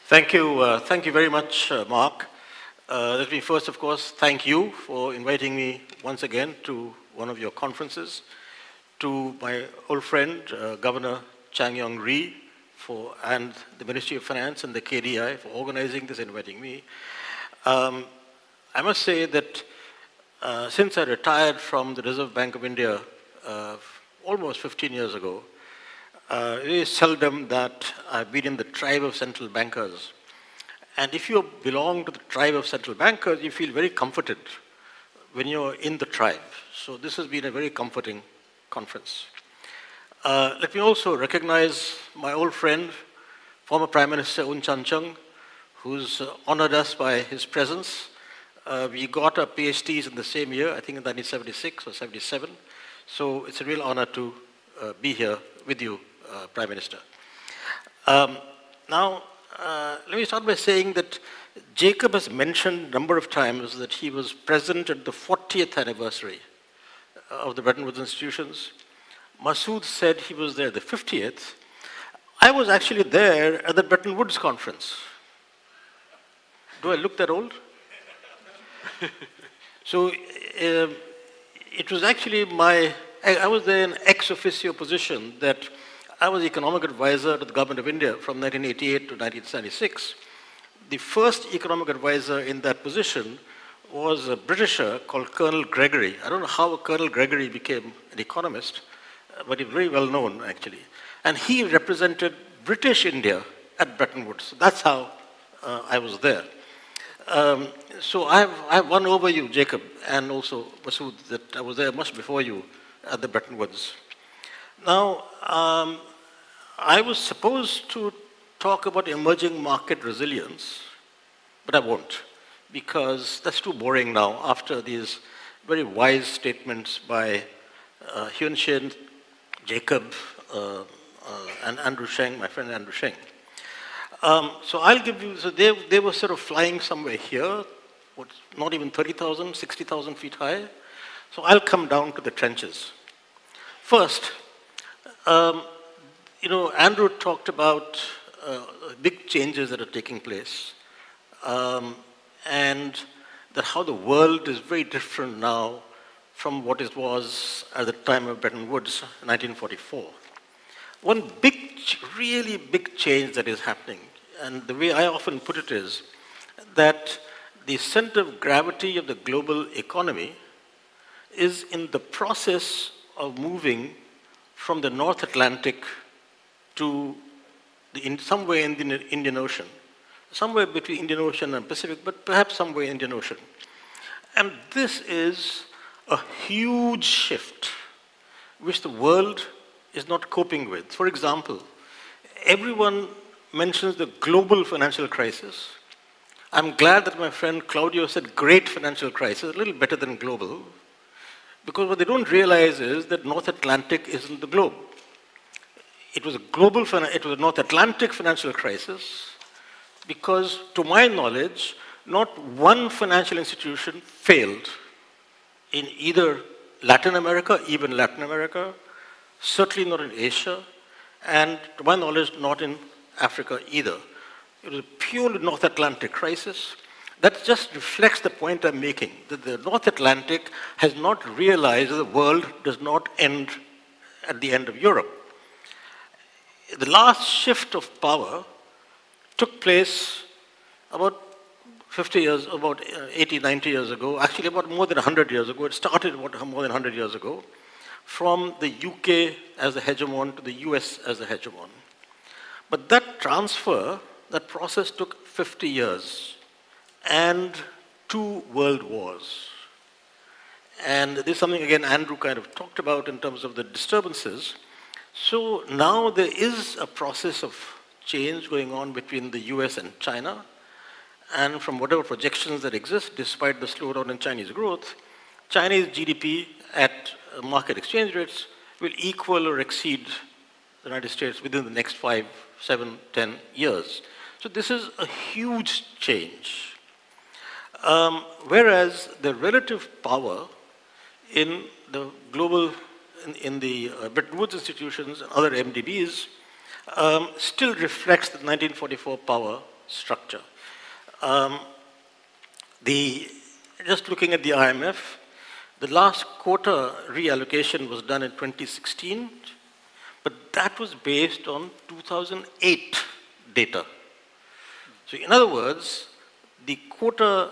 Thank you very much, Mark. Let me first, of course, thank you for inviting me once again to one of your conferences, to my old friend, Governor Chang Yong Rhee, and the Ministry of Finance and the KDI for organizing this and inviting me. I must say that since I retired from the Reserve Bank of India almost 15 years ago, it is seldom that I've been in the tribe of central bankers. And if you belong to the tribe of central bankers, you feel very comforted when you're in the tribe. So this has been a very comforting conference. Let me also recognize my old friend, former Prime Minister Un Chan Chung, who's honored us by his presence. We got our PhDs in the same year, I think in 1976 or 77. So it's a real honor to be here with you, Prime Minister. Now, let me start by saying that Jacob has mentioned a number of times that he was present at the 40th anniversary of the Bretton Woods institutions. Masood said he was there the 50th. I was actually there at the Bretton Woods conference. Do I look that old? So it was actually I was there in ex officio position that I was economic advisor to the government of India from 1988 to 1976. The first economic advisor in that position was a Britisher called Colonel Gregory. I don't know how Colonel Gregory became an economist, but he's very well known actually. And he represented British India at Bretton Woods. So that's how I was there. So I've won over you, Jacob, and also Masood, that I was there much before you at the Bretton Woods. Now, I was supposed to talk about emerging market resilience, but I won't, because that's too boring now after these very wise statements by Hyun Shin, Jacob, and Andrew Sheng, my friend Andrew Sheng. So I'll give you, so they were sort of flying somewhere here, not even 30,000, 60,000 feet high. So I'll come down to the trenches. First, Andrew talked about big changes that are taking place, and that how the world is very different now from what it was at the time of Bretton Woods, 1944. One really big change that is happening, and the way I often put it is that the center of gravity of the global economy is in the process of moving from the North Atlantic to somewhere in the Indian Ocean, somewhere between Indian Ocean and Pacific, but perhaps somewhere in Indian Ocean. And this is a huge shift which the world is not coping with. For example, everyone mentions the global financial crisis. I'm glad that my friend Claudio said great financial crisis, a little better than global, because what they don't realize is that North Atlantic isn't the globe. It was a North Atlantic financial crisis because, to my knowledge, not one financial institution failed in either Latin America, even Latin America, certainly not in Asia, and to my knowledge, not in Africa either. It was a purely North Atlantic crisis. That just reflects the point I'm making, that the North Atlantic has not realized that the world does not end at the end of Europe. The last shift of power took place about 50 years, about 80, 90 years ago, actually about more than 100 years ago. It started about more than 100 years ago, from the UK as the hegemon to the US as the hegemon. But that transfer, that process took 50 years and 2 world wars. And this is something, again, Andrew kind of talked about in terms of the disturbances. So now there is a process of change going on between the US and China. And from whatever projections that exist, despite the slowdown in Chinese growth, Chinese GDP at market exchange rates will equal or exceed the United States within the next 5, 7, 10 years. So this is a huge change. Whereas the relative power in the global, in the Bretton Woods institutions and other MDBs still reflects the 1944 power structure. Um, just looking at the IMF, the last quota reallocation was done in 2016, but that was based on 2008 data. So in other words, the quota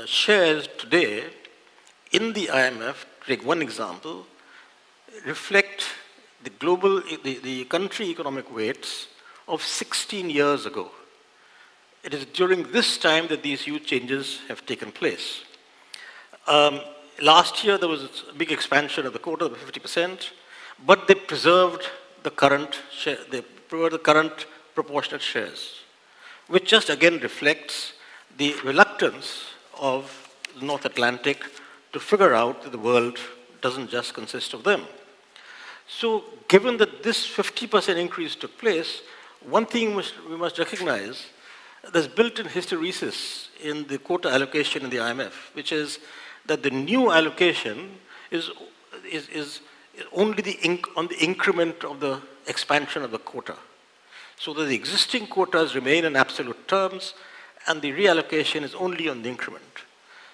shares today in the IMF, to take one example, reflect the country economic weights of 16 years ago. It is during this time that these huge changes have taken place. Last year, there was a big expansion of the quota of 50%, but they preserved the current share, they preserved the current proportionate shares, which just again reflects the reluctance of the North Atlantic to figure out that the world doesn't just consist of them. So given that this 50% increase took place, one thing we must recognize, there's built-in hysteresis in the quota allocation in the IMF, which is that the new allocation is only on the increment of the expansion of the quota. So that the existing quotas remain in absolute terms, and the reallocation is only on the increment.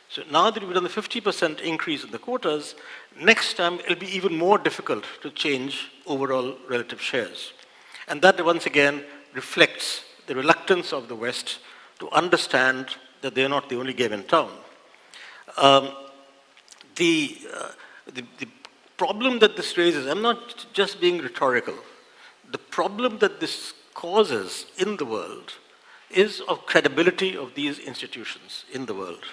So now that we've done the 50% increase in the quotas, next time it'll be even more difficult to change overall relative shares. And that once again reflects the reluctance of the West to understand that they're not the only game in town. The problem that this raises, I'm not just being rhetorical, the problem that this causes in the world is of credibility of these institutions in the world.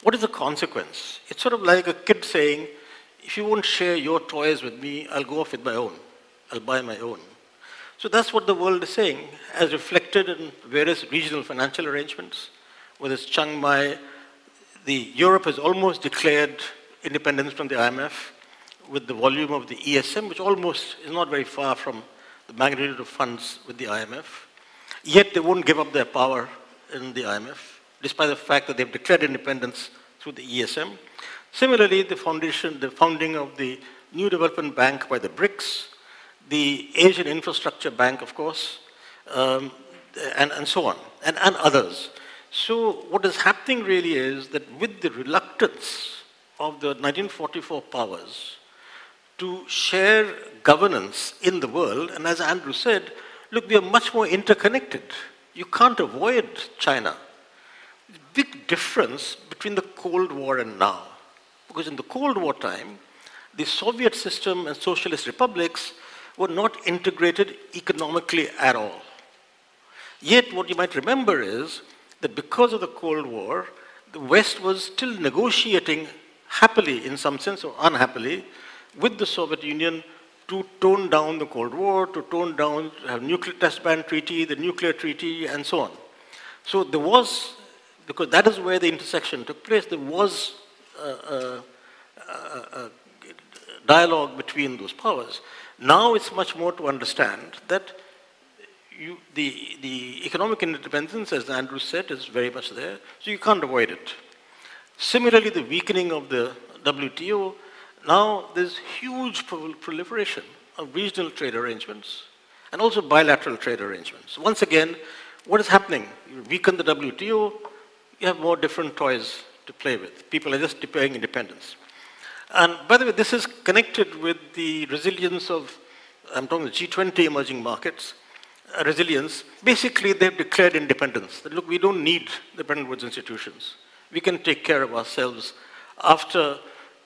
What is the consequence? It's sort of like a kid saying, if you won't share your toys with me, I'll go off with my own. I'll buy my own. So that's what the world is saying, as reflected in various regional financial arrangements, whether it's Chiang Mai. Europe has almost declared independence from the IMF with the volume of the ESM, which almost is not very far from the magnitude of funds with the IMF. Yet they won't give up their power in the IMF, despite the fact that they've declared independence through the ESM. Similarly, the founding of the New Development Bank by the BRICS, the Asian Infrastructure Bank, of course, and so on, and others. So what is happening really is that with the reluctance of the 1944 powers to share governance in the world, and as Andrew said, look, we are much more interconnected. You can't avoid China. Big difference between the Cold War and now. Because in the Cold War time, the Soviet system and socialist republics were not integrated economically at all. Yet what you might remember is that because of the Cold War, the West was still negotiating happily, in some sense, or unhappily, with the Soviet Union to tone down the Cold War, to tone down, have nuclear test ban treaty, the nuclear treaty, and so on. So there was, because that is where the intersection took place, there was a dialogue between those powers. Now it's much more to understand that the economic interdependence, as Andrew said, is very much there, so you can't avoid it. Similarly, the weakening of the WTO, now there's huge proliferation of regional trade arrangements and also bilateral trade arrangements. Once again, what is happening? You weaken the WTO, you have more different toys to play with. People are just declaring independence. And by the way, this is connected with the resilience of, I'm talking the G20 emerging markets, resilience. Basically, they've declared independence. That, look, we don't need the Bretton Woods institutions. We can take care of ourselves. After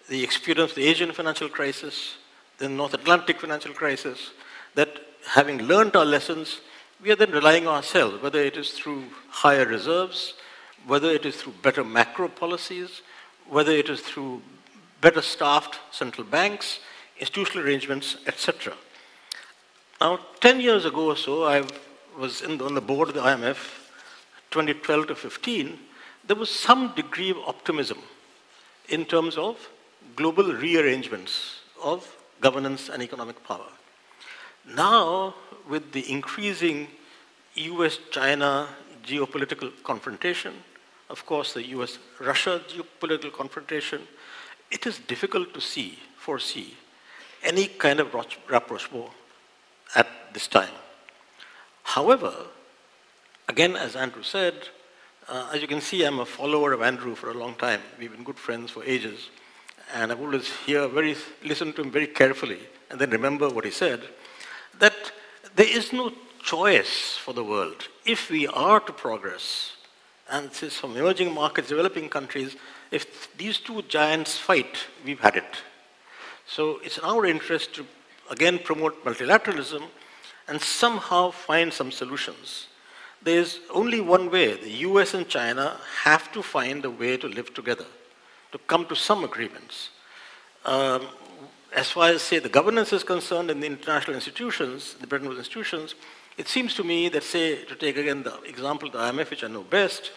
the experience of the Asian financial crisis, the North Atlantic financial crisis, that having learned our lessons, we are then relying on ourselves, whether it is through higher reserves, whether it is through better macro policies, whether it is through better staffed central banks, institutional arrangements, etc. Now, 10 years ago or so, I was on the board of the IMF, 2012 to 15, there was some degree of optimism in terms of global rearrangements of governance and economic power. Now, with the increasing US-China geopolitical confrontation, of course the US-Russia geopolitical confrontation, it is difficult to foresee any kind of rapprochement at this time. However, Again, as Andrew said, as you can see, I'm a follower of Andrew for a long time. We've been good friends for ages. And I've always listened to him very carefully and then remember what he said, that there is no choice for the world. If we are to progress, and this is from emerging markets, developing countries, if these two giants fight, we've had it. So it's in our interest to, again, promote multilateralism and somehow find some solutions. There's only one way. The US and China have to find a way to live together, to come to some agreements. As far as, say, the governance is concerned in the international institutions, the Bretton Woods institutions, it seems to me that, say, to take again the example of the IMF, which I know best,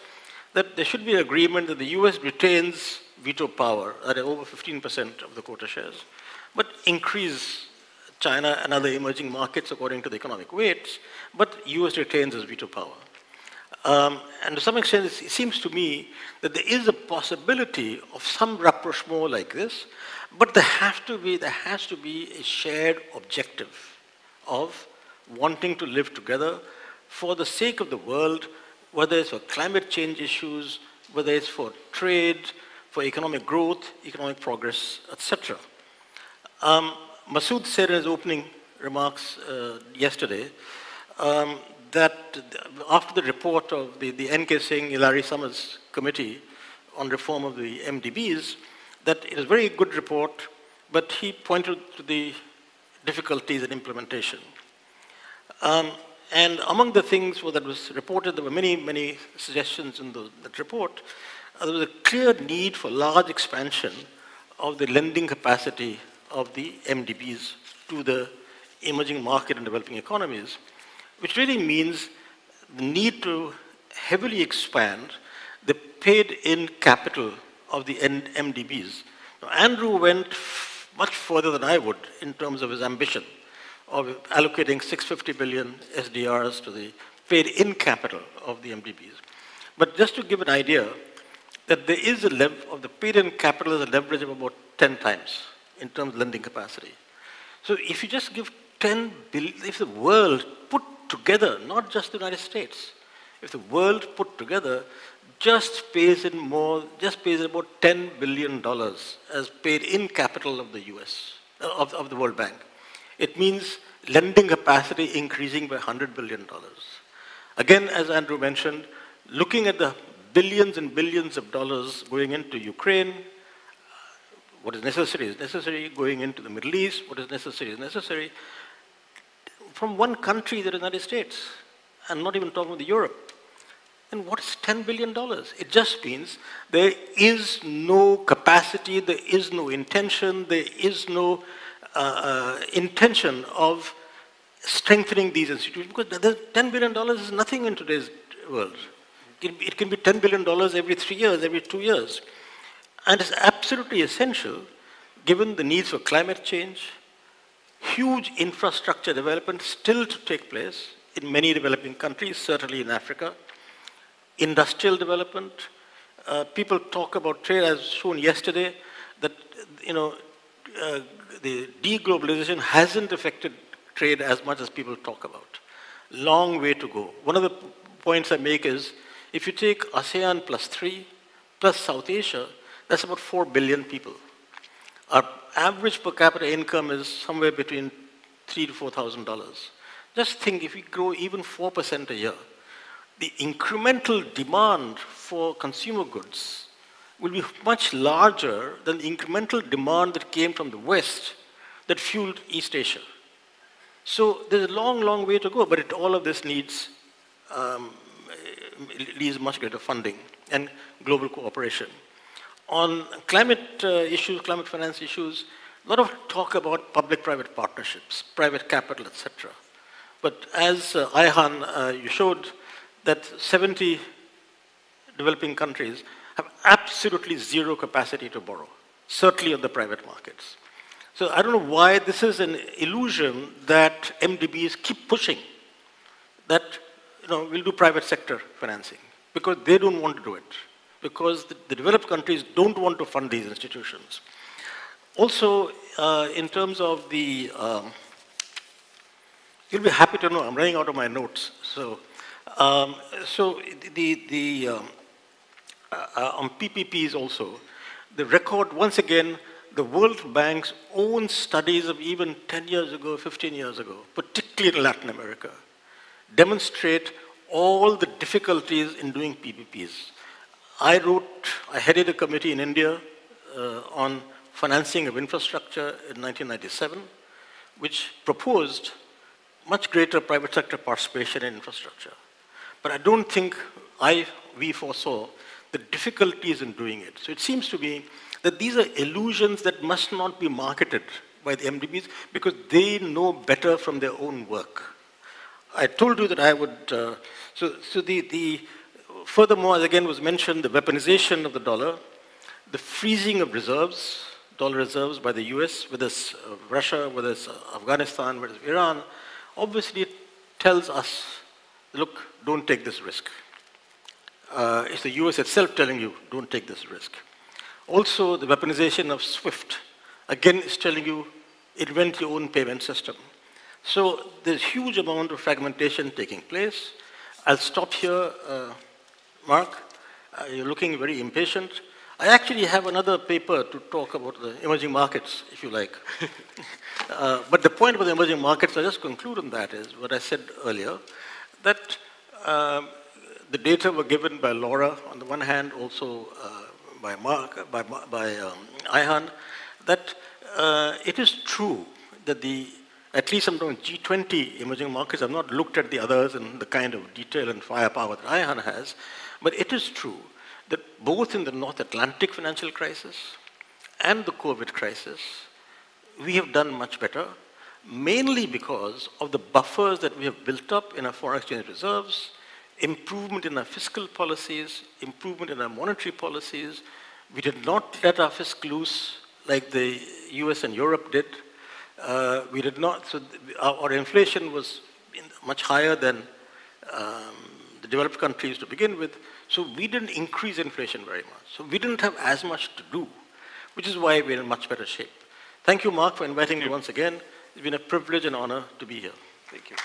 that there should be an agreement that the US retains veto power, that is over 15% of the quota shares, but increase China and other emerging markets according to the economic weights, but US retains its veto power. And to some extent, it seems to me that there is a possibility of some rapprochement like this, but there has to be a shared objective of wanting to live together for the sake of the world, whether it's for climate change issues, whether it's for trade, for economic growth, economic progress, etc. Masood said in his opening remarks yesterday that after the report of the N.K. Singh, Hilary Summers committee on reform of the MDBs, that it is a very good report, but he pointed to the difficulties in implementation. And among the things that was reported, there were many, many suggestions in that report. There was a clear need for large expansion of the lending capacity of the MDBs to the emerging market and developing economies, which really means the need to heavily expand the paid-in capital of the MDBs. Now, Andrew went much further than I would in terms of his ambition of allocating 650 billion SDRs to the paid-in capital of the MDBs. But just to give an idea, that there is a level of the paid-in capital is a leverage of about 10 times in terms of lending capacity. So if you just give 10 billion, if the world put together, not just the United States, if the world put together just pays in about $10 billion as paid-in capital of the US, of the World Bank. It means lending capacity increasing by $100 billion. Again, as Andrew mentioned, looking at the billions and billions of dollars going into Ukraine, what is necessary, going into the Middle East, what is necessary, from one country, the United States, and not even talking about Europe. And what is $10 billion? It just means there is no capacity, there is no intention, there is no intention of strengthening these institutions, because $10 billion is nothing in today's world. It can be $10 billion every 3 years, every 2 years. And it's absolutely essential, given the needs for climate change, huge infrastructure development still to take place in many developing countries, certainly in Africa, industrial development. People talk about trade, as shown yesterday, that the deglobalization hasn't affected trade as much as people talk about. Long way to go. One of the points I make is, if you take ASEAN +3 plus South Asia, that's about 4 billion people. Our average per capita income is somewhere between $3,000 to $4,000. Just think, if we grow even 4% a year, the incremental demand for consumer goods will be much larger than the incremental demand that came from the West that fueled East Asia. So there's a long, long way to go, but all of this needs much greater funding and global cooperation. On climate issues, climate finance issues, a lot of talk about public-private partnerships, private capital, etc. But as Ayhan, you showed that 70 developing countries have absolutely zero capacity to borrow, certainly on the private markets. So I don't know why this is an illusion that MDBs keep pushing, that we'll do private sector financing, because they don't want to do it, because the developed countries don't want to fund these institutions. Also, in terms of the, you'll be happy to know, I'm running out of my notes, so So on PPPs also, the record, once again, the World Bank's own studies of even 10 years ago, 15 years ago, particularly in Latin America, demonstrate all the difficulties in doing PPPs. I headed a committee in India on financing of infrastructure in 1997, which proposed much greater private sector participation in infrastructure. But I don't think we foresaw the difficulties in doing it. So it seems to me that these are illusions that must not be marketed by the MDBs because they know better from their own work. I told you that I would, furthermore, as again was mentioned, the weaponization of the dollar, the freezing of reserves, dollar reserves by the US, whether it's Russia, whether it's Afghanistan, whether it's Iran, obviously it tells us, look, don't take this risk. It's the US itself telling you, don't take this risk. Also, the weaponization of SWIFT, again, is telling you, invent your own payment system. So there's huge amount of fragmentation taking place. I'll stop here, Mark. You're looking very impatient. I actually have another paper to talk about the emerging markets, if you like. But the point about the emerging markets, I'll just conclude on that, is what I said earlier, that the data were given by Laura, on the one hand, also by Mark, by Ihan, that it is true that at least some G20 emerging markets, I've not looked at the others in the kind of detail and firepower that Ihan has, but it is true that both in the North Atlantic financial crisis and the COVID crisis, we have done much better, mainly because of the buffers that we have built up in our foreign exchange reserves, improvement in our fiscal policies, improvement in our monetary policies. We did not let our fisc loose like the US and Europe did. We did not, so our inflation was much higher than the developed countries to begin with, so we didn't increase inflation very much. So we didn't have as much to do, which is why we're in much better shape. Thank you, Mark, for inviting me once again. It's been a privilege and honor to be here. Thank you.